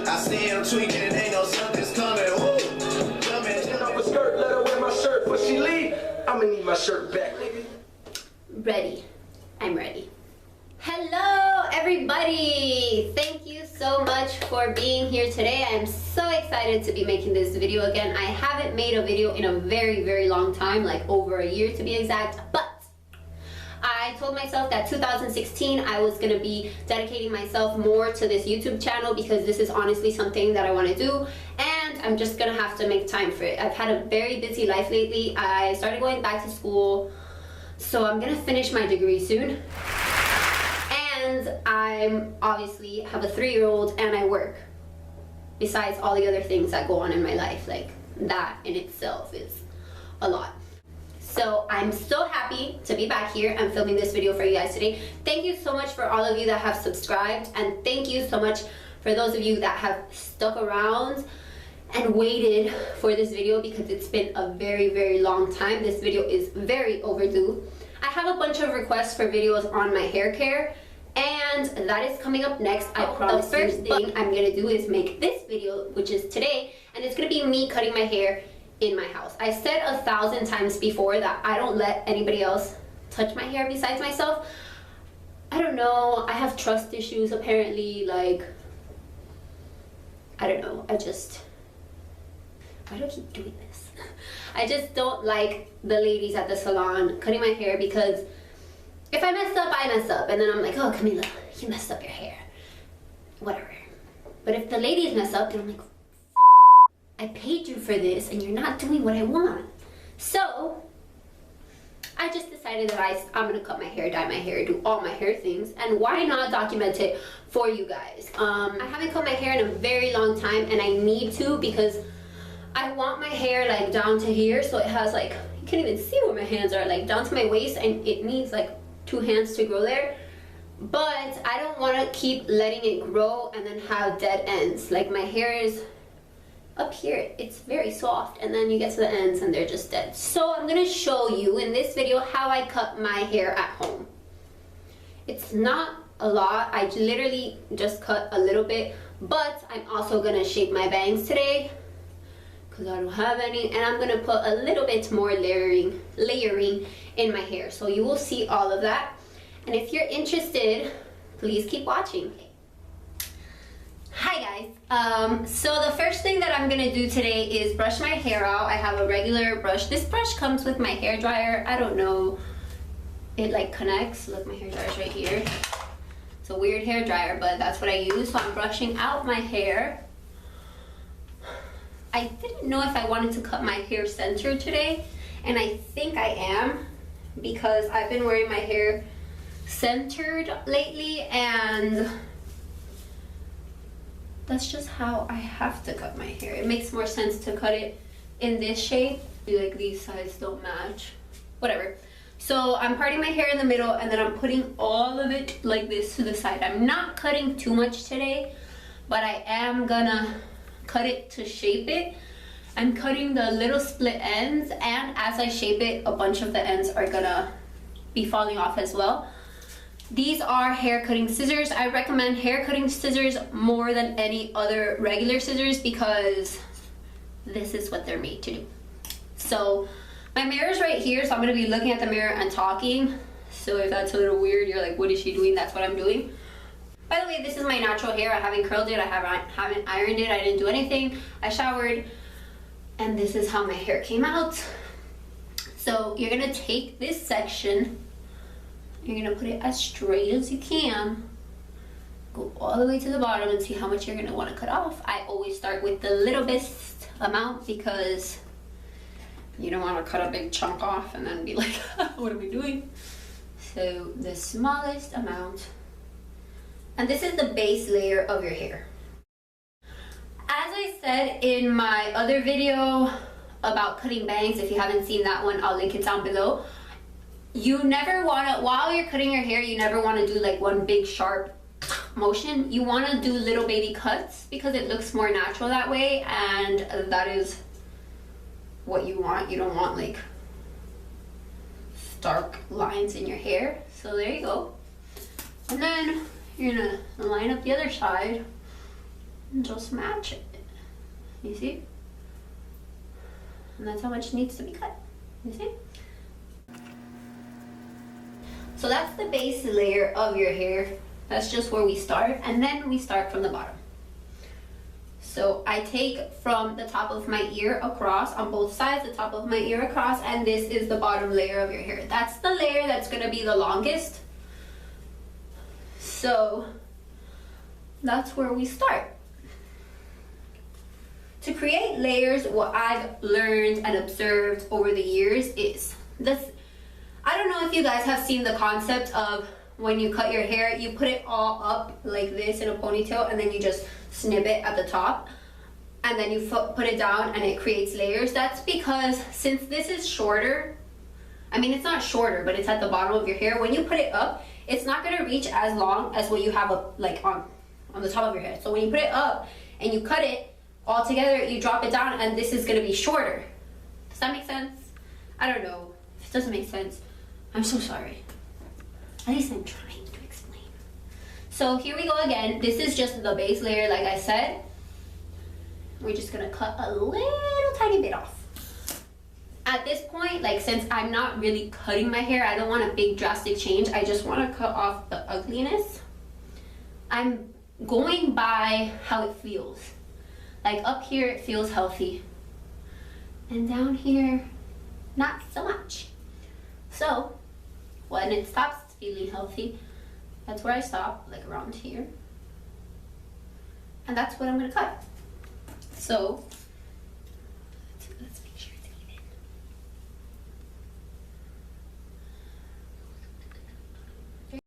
I see him tweaking and ain't no something's coming. Woo! Coming. Take off a skirt, let her wear my shirt, but she leave. I'ma need my shirt back, nigga. Ready. I'm ready. Hello everybody! Thank you so much for being here today. I am so excited to be making this video again. I haven't made a video in a very long time, like over a year to be exact, but I told myself that 2016 I was going to be dedicating myself more to this YouTube channel because this is honestly something that I want to do, and I'm just going to have to make time for it. I've had a very busy life lately. I started going back to school, so I'm going to finish my degree soon. And I'm obviously have a 3-year-old and I work. Besides all the other things that go on in my life, like that in itself is a lot. So I'm so happy to be back here and filming this video for you guys today. Thank you so much for all of you that have subscribed, and thank you so much for those of you that have stuck around and waited for this video because it's been a very long time. This video is very overdue. I have a bunch of requests for videos on my hair care, and that is coming up next, I promise. The first thing I'm gonna do is make this video, which is today, and it's gonna be me cutting my hair in my house. I said 1,000 times before that I don't let anybody else touch my hair besides myself. I don't know, I have trust issues apparently, like, I don't know, why do I keep doing this? I just don't like the ladies at the salon cutting my hair because if I mess up, I mess up, and then I'm like, oh Camila, you messed up your hair, whatever. But if the ladies mess up, then I'm like, I paid you for this and you're not doing what I want. So I just decided that I'm gonna cut my hair, dye my hair, do all my hair things, and why not document it for you guys. I haven't cut my hair in a very long time, and I need to because I want my hair like down to here, so it has like, you can't even see where my hands are, like down to my waist, and it needs like 2 hands to grow there. But I don't want to keep letting it grow and then have dead ends. Like my hair is up here, it's very soft, and then you get to the ends and they're just dead. So I'm gonna show you in this video how I cut my hair at home. It's not a lot, I literally just cut a little bit, but I'm also gonna shape my bangs today because I don't have any, and I'm gonna put a little bit more layering in my hair, so you will see all of that. And if you're interested, please keep watching. Hi guys, so the first thing that I'm gonna do today is brush my hair out. I have a regular brush. This brush comes with my hair dryer. I don't know, it like connects. Look, my hair dryer is right here. It's a weird hair dryer, but that's what I use. So I'm brushing out my hair. I didn't know if I wanted to cut my hair centered today, and I think I am because I've been wearing my hair centered lately, and that's just how I have to cut my hair. It makes more sense to cut it in this shape. Like these sides don't match. Whatever. So I'm parting my hair in the middle, and then I'm putting all of it like this to the side. I'm not cutting too much today, but I am gonna cut it to shape it. I'm cutting the little split ends, and as I shape it, a bunch of the ends are gonna be falling off as well. These are hair cutting scissors. I recommend hair cutting scissors more than any other regular scissors because this is what they're made to do. So my mirror's right here, so I'm gonna be looking at the mirror and talking. So if that's a little weird, you're like, what is she doing? That's what I'm doing. By the way, this is my natural hair. I haven't curled it, I haven't ironed it, I didn't do anything. I showered, and this is how my hair came out. So you're gonna take this section, you're gonna put it as straight as you can, go all the way to the bottom and see how much you're gonna wanna cut off. I always start with the little best amount because you don't wanna cut a big chunk off and then be like, what are we doing? So the smallest amount. And this is the base layer of your hair. As I said in my other video about cutting bangs, if you haven't seen that one, I'll link it down below. You never wanna, while you're cutting your hair, you never wanna do like one big sharp motion. You wanna do little baby cuts because it looks more natural that way, and that is what you want. You don't want like stark lines in your hair. So there you go. And then you're gonna line up the other side and just match it. You see? And that's how much needs to be cut. You see? So that's the base layer of your hair. That's just where we start, and then we start from the bottom. So I take from the top of my ear across on both sides, the top of my ear across, and this is the bottom layer of your hair. That's the layer that's gonna be the longest. So that's where we start. To create layers, what I've learned and observed over the years is this. I don't know if you guys have seen the concept of when you cut your hair, you put it all up like this in a ponytail, and then you just snip it at the top, and then you put it down and it creates layers. That's because since this is shorter, I mean, it's not shorter, but it's at the bottom of your hair. When you put it up, it's not gonna reach as long as what you have like on the top of your head. So when you put it up and you cut it all together, you drop it down, and this is gonna be shorter. Does that make sense? I don't know. If it doesn't make sense, I'm so sorry. At least I'm trying to explain. So here we go again. This is just the base layer, like I said. We're just gonna cut a little tiny bit off. At this point, like, since I'm not really cutting my hair, I don't want a big drastic change. I just want to cut off the ugliness. I'm going by how it feels. Like up here, it feels healthy. And down here, not so much. So when it stops feeling healthy, that's where I stop, like around here. And that's what I'm gonna cut. So let's make sure it's even.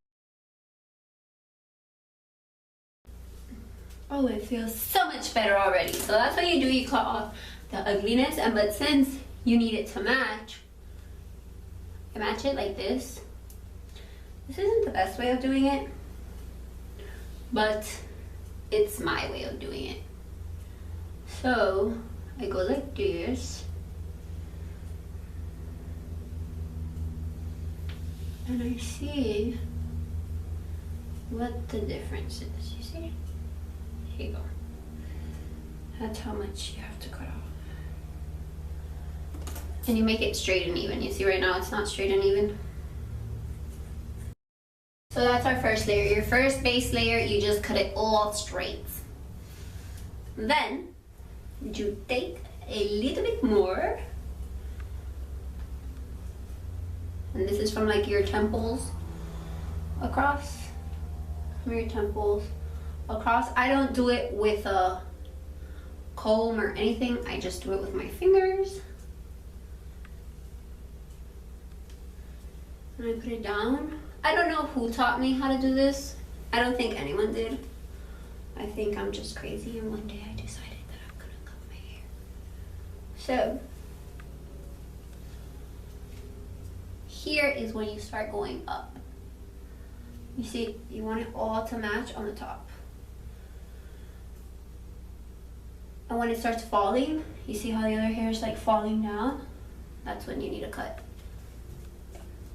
Oh, it feels so much better already. So that's what you do, you cut off the ugliness, and but since you need it to match, I match it like this. This isn't the best way of doing it, but it's my way of doing it. So I go like this, and I see what the difference is. You see? Here you go. That's how much you have to cut off. And you make it straight and even. You see right now it's not straight and even. So that's our first layer. Your first base layer, you just cut it all straight. Then you take a little bit more, and this is from like your temples across, from your temples across. I don't do it with a comb or anything. I just do it with my fingers. And I put it down. I don't know who taught me how to do this. I don't think anyone did. I think I'm just crazy, and one day I decided that I'm gonna cut my hair. So here is when you start going up. You see, you want it all to match on the top. And when it starts falling, you see how the other hair is like falling down? That's when you need to cut.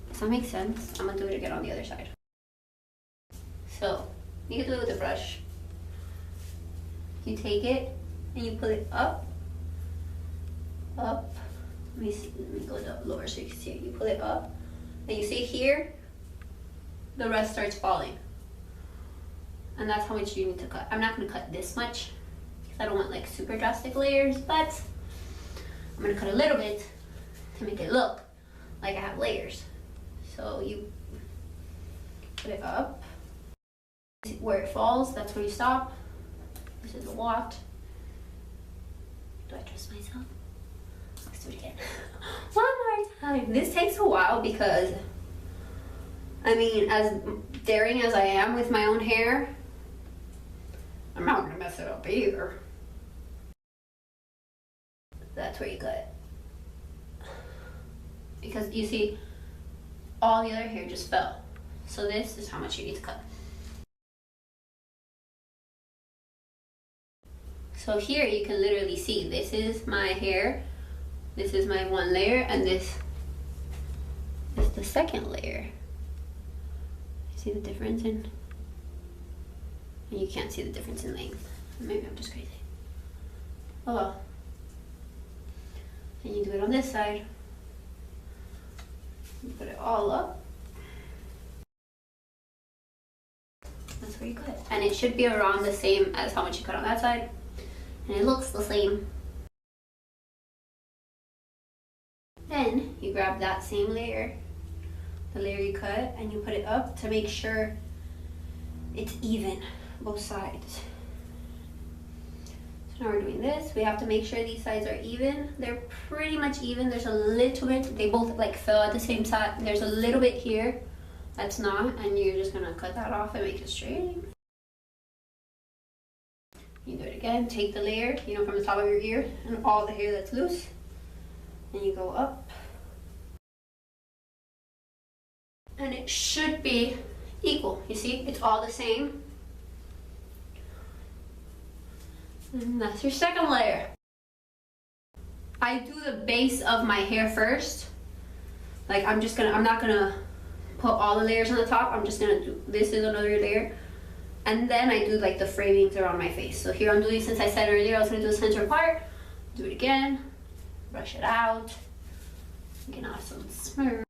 Does that make sense? I'm gonna do it again on the other side. So you can do it with a brush. You take it and you pull it up, up. Let me go lower so you can see it. You pull it up, and you see here, the rest starts falling. And that's how much you need to cut. I'm not gonna cut this much because I don't want like super drastic layers, but I'm gonna cut a little bit to make it look like I have layers. So you put it up. Where it falls, that's where you stop. This is a walk. Do I trust myself? Let's do it again. One more time. This takes a while because, I mean, as daring as I am with my own hair, I'm not gonna mess it up either. That's where you cut. Because you see, all the other hair just fell. So this is how much you need to cut. So here you can literally see, this is my hair, this is my one layer, and this is the second layer. See the difference in? And you can't see the difference in length. Maybe I'm just crazy. Oh well. And you do it on this side. You put it all up. That's where you cut. And it should be around the same as how much you cut on that side. And it looks the same. Then you grab that same layer, the layer you cut, and you put it up to make sure it's even, both sides. So now we're doing this. We have to make sure these sides are even. They're pretty much even. There's a little bit, they both like fell at the same side. There's a little bit here that's not, and you're just gonna cut that off and make it straight. You do it again, take the layer, you know, from the top of your ear and all the hair that's loose, and you go up. And it should be equal, you see? It's all the same. And that's your second layer. I do the base of my hair first. Like I'm not gonna put all the layers on the top. I'm just gonna do, this is another layer. And then I do like the framings around my face. So here I'm doing, since I said earlier I was gonna do the center part, do it again, brush it out, get off some smear.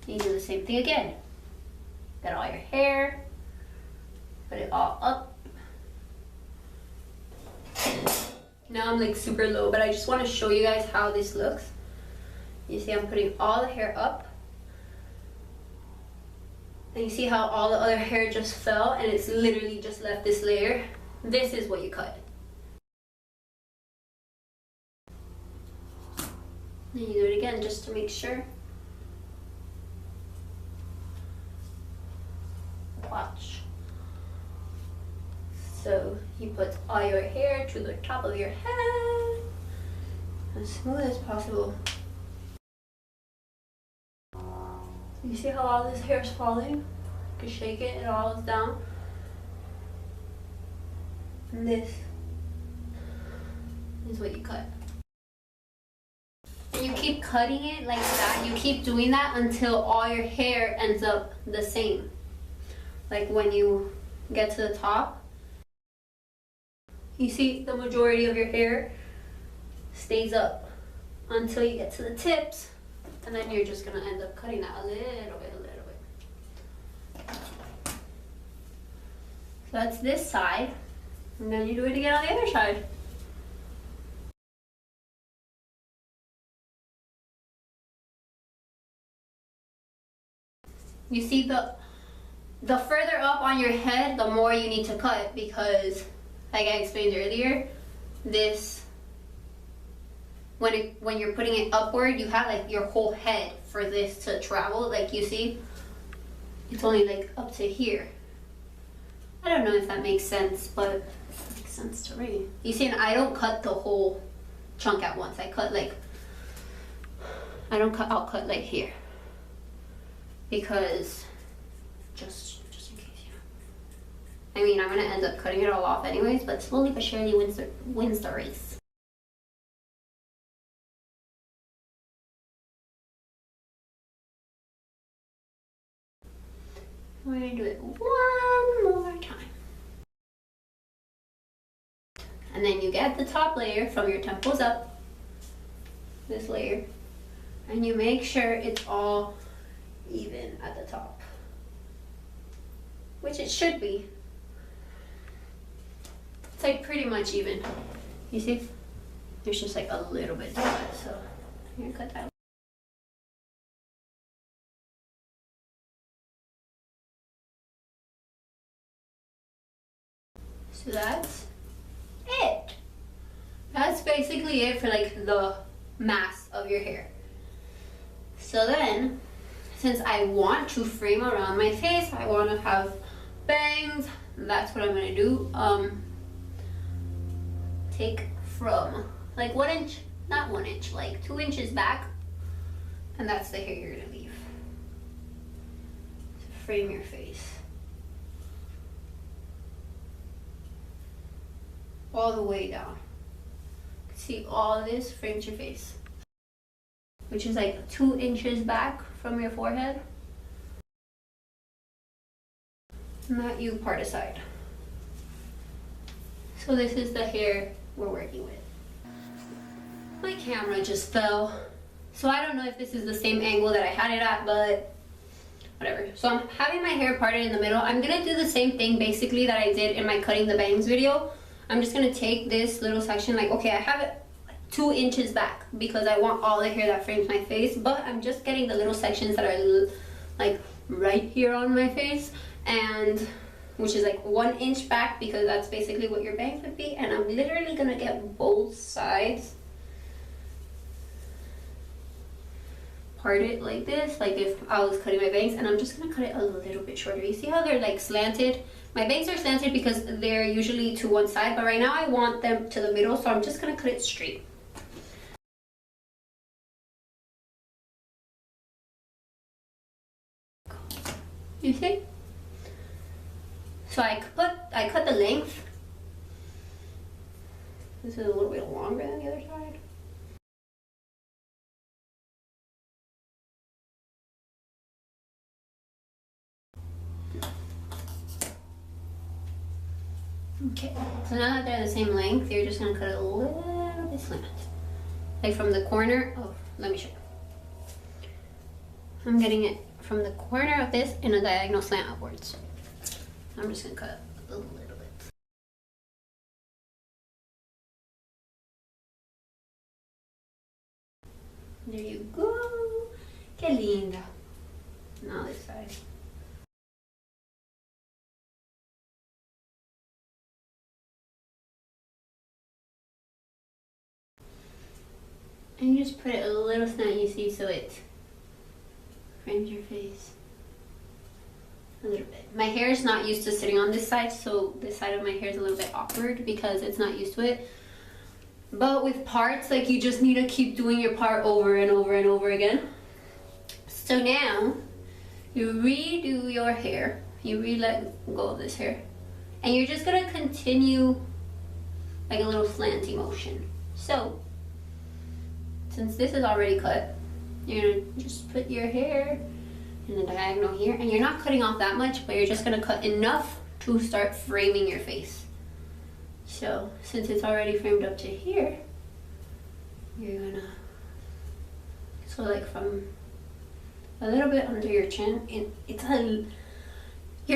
You do the same thing again. Get all your hair, put it all up. Now I'm like super low, but I just want to show you guys how this looks. You see I'm putting all the hair up. And you see how all the other hair just fell and it's literally just left this layer. This is what you cut. And you do it again just to make sure. Watch. So you put all your hair to the top of your head, as smooth as possible. You see how all this hair is falling? You can shake it, it all is down. And this is what you cut. And you keep cutting it like that. You keep doing that until all your hair ends up the same. Like when you get to the top, you see the majority of your hair stays up until you get to the tips, and then you're just gonna end up cutting that a little bit. So that's this side, and then you do it again on the other side. You see the further up on your head, the more you need to cut, because like I explained earlier, this, when you're putting it upward, you have like your whole head for this to travel. Like you see, it's only like up to here. I don't know if that makes sense, but it makes sense to me. You see, and I don't cut the whole chunk at once. I cut like, I'll cut like here. Because just in case, you know. I mean, I'm gonna end up cutting it all off anyways, but slowly but surely wins the race. We're gonna do it one more time. And then you get the top layer from your temples up, this layer, and you make sure it's all even at the top, which it should be. It's like pretty much even. You see? There's just like a little bit to cut, so I'm gonna cut that. So that's it. That's basically it for like the mass of your hair. So then, since I want to frame around my face, I want to have bangs, that's what I'm going to do. Take from like 1 inch, not 1 inch, like 2 inches back, and that's the hair you're going to leave to frame your face. All the way down. See, all this frames your face, which is like 2 inches back from your forehead. Not you, part aside. So this is the hair we're working with. My camera just fell. So I don't know if this is the same angle that I had it at, but whatever. So I'm having my hair parted in the middle. I'm gonna do the same thing basically that I did in my cutting the bangs video. I'm just gonna take this little section, like, okay, I have it 2 inches back because I want all the hair that frames my face, but I'm just getting the little sections that are like right here on my face, and which is like 1 inch back because that's basically what your bangs would be. And I'm literally gonna get both sides parted like this, like if I was cutting my bangs, and I'm just gonna cut it a little bit shorter. You see how they're like slanted? My bangs are slanted because they're usually to one side, but right now I want them to the middle, so I'm just gonna cut it straight. You see? So I cut the length. This is a little bit longer than the other side. Okay, so now that they're the same length, you're just gonna cut it a little bit slant. Like from the corner, oh, let me show you. I'm getting it from the corner of this in a diagonal slant upwards. I'm just gonna cut a little bit. There you go. Que linda. Now this side. And you just put it a little slant, you see, so it frames your face a little bit. My hair is not used to sitting on this side, so this side of my hair is a little bit awkward because it's not used to it. But with parts, like, you just need to keep doing your part over and over and over again. So now you redo your hair, you let go of this hair, and you're just gonna continue like a little slanty motion. So since this is already cut, you're gonna just put your hair in the diagonal here, and you're not cutting off that much, but you're just gonna cut enough to start framing your face. So since it's already framed up to here, you're gonna, so like from a little bit under your chin, you're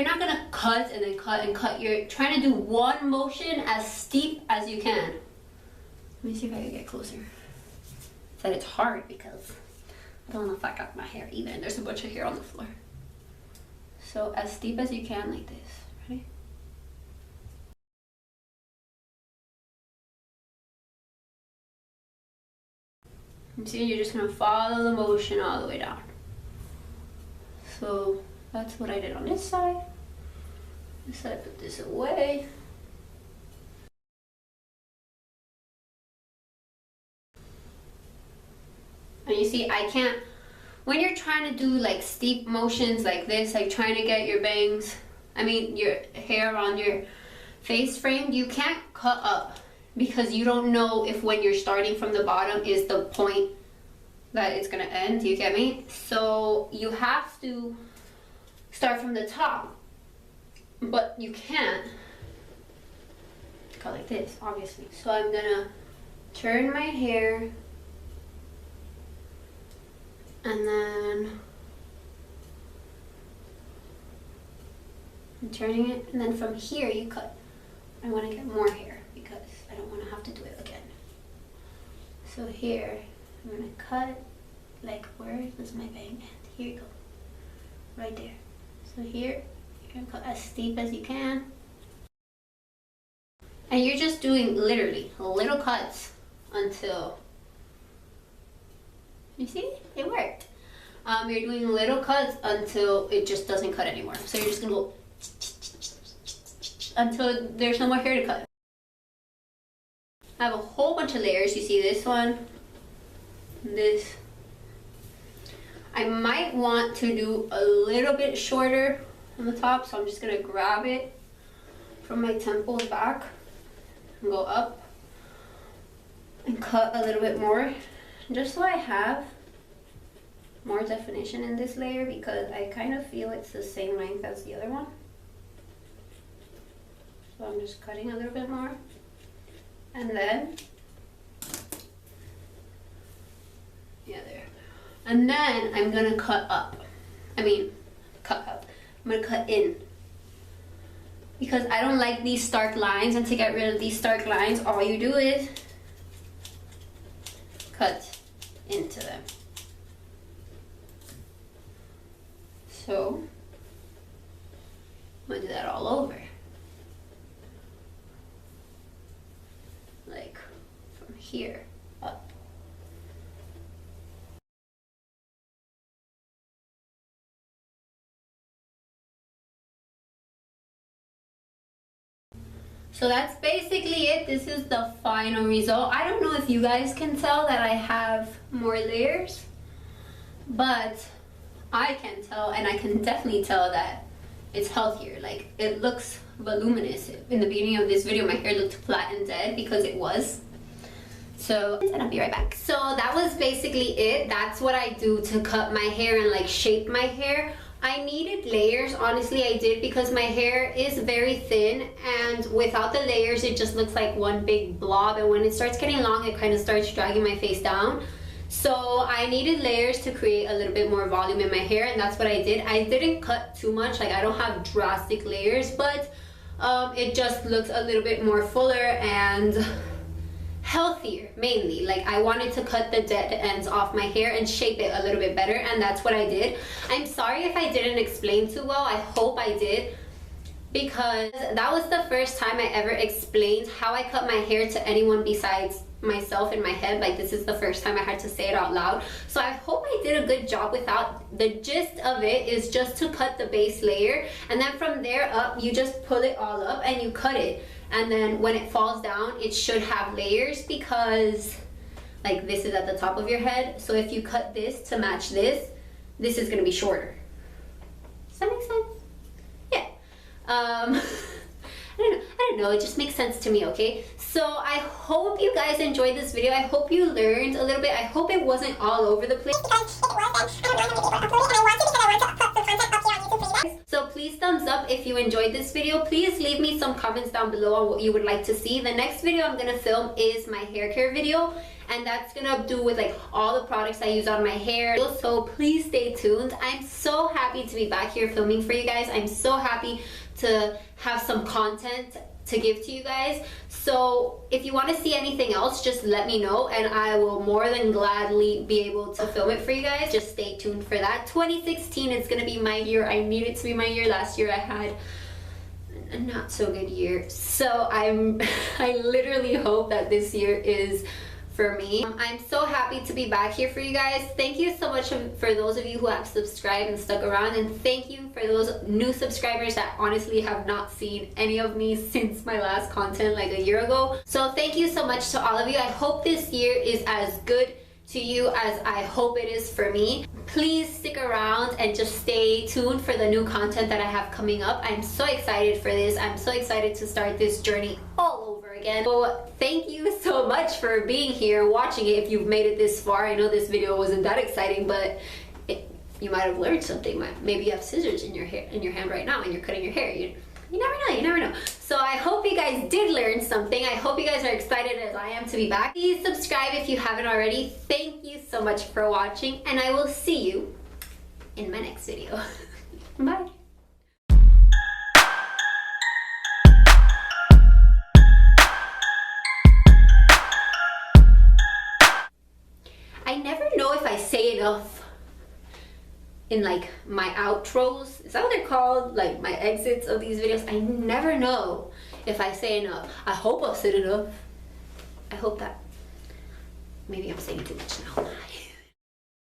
not gonna cut and then cut and cut. You're trying to do one motion as steep as you can. Let me see if I can get closer. That it's hard because I don't know if I got my hair either, and there's a bunch of hair on the floor. So as steep as you can, like this. Ready? You see, you're just gonna follow the motion all the way down. So that's what I did on this side. This side, put this away. And you see, I can't, when you're trying to do like steep motions like this, like trying to get your bangs, your hair on your face framed, you can't cut up because you don't know if when you're starting from the bottom is the point that it's gonna end, you get me? So you have to start from the top, but you can't cut like this, obviously. So I'm gonna turn my hair, and then I'm turning it, and then from here you cut. I want to get more hair because I don't want to have to do it again. So here, I'm going to cut, like, where does my bang end? Here you go, right there. So here, you're going to cut as steep as you can. And you're just doing literally little cuts until, you see, it worked. You're doing little cuts until it just doesn't cut anymore. So you're just gonna go until there's no more hair to cut. I have a whole bunch of layers. You see this one, this. I might want to do a little bit shorter on the top, so I'm just gonna grab it from my temples back and go up and cut a little bit more, just so I have more definition in this layer, because I kind of feel it's the same length as the other one. So I'm just cutting a little bit more. And then, yeah, there. And then I'm gonna cut up. Cut up. I'm gonna cut in. Because I don't like these stark lines, and to get rid of these stark lines, all you do is cut into them. So, I'm gonna do that all over. Like, from here up. So that's basically it. This is the final result. I don't know if you guys can tell that I have more layers, but I can tell, and I can definitely tell that it's healthier. Like, it looks voluminous. In the beginning of this video, my hair looked flat and dead because it was. So, and I'll be right back. So that was basically it. That's what I do to cut my hair and like shape my hair. I needed layers, honestly I did, because my hair is very thin, and without the layers it just looks like one big blob, and when it starts getting long it kind of starts dragging my face down. So I needed layers to create a little bit more volume in my hair, and that's what I did. I didn't cut too much, like I don't have drastic layers, but it just looks a little bit more fuller and healthier, mainly. Like, I wanted to cut the dead ends off my hair and shape it a little bit better, and that's what I did. I'm sorry if I didn't explain too well. I hope I did, because that was the first time I ever explained how I cut my hair to anyone besides myself in my head. Like, this is the first time I had to say it out loud, so I hope I did a good job without. The gist of it is just to cut the base layer, and then from there up you just pull it all up and you cut it, and then when it falls down it should have layers, because like this is at the top of your head, so if you cut this to match this, this is gonna be shorter. Does that make sense? Yeah. I don't know, it just makes sense to me, okay? So I hope you guys enjoyed this video. I hope you learned a little bit. I hope it wasn't all over the place. So please thumbs up if you enjoyed this video. Please leave me some comments down below on what you would like to see. The next video I'm gonna film is my hair care video, and that's gonna do with like all the products I use on my hair. So please stay tuned. I'm so happy to be back here filming for you guys. I'm so happy to have some content to give to you guys. So if you want to see anything else, just let me know and I will more than gladly be able to film it for you guys. Just stay tuned for that. 2016 is gonna be my year. I need it to be my year. Last year I had a not so good year, so I literally hope that this year is for me. I'm so happy to be back here for you guys. Thank you so much for those of you who have subscribed and stuck around, and thank you for those new subscribers that honestly have not seen any of me since my last content like a year ago. So thank you so much to all of you. I hope this year is as good to you as I hope it is for me. Please stick around and just stay tuned for the new content that I have coming up. I'm so excited for this. I'm so excited to start this journey all over again. So thank you so much for being here, watching it if you've made it this far. I know this video wasn't that exciting, but you might have learned something. Maybe you have scissors in your hand right now and you're cutting your hair. You never know, you never know. So I hope you guys did learn something. I hope you guys are excited as I am to be back. Please subscribe if you haven't already. Thank you so much for watching, and I will see you in my next video. Bye. I never know if I say enough in like my outros. Is that what they're called? Like my exits of these videos. I never know if I say enough. I hope I've said enough. I hope that maybe I'm saying too much now.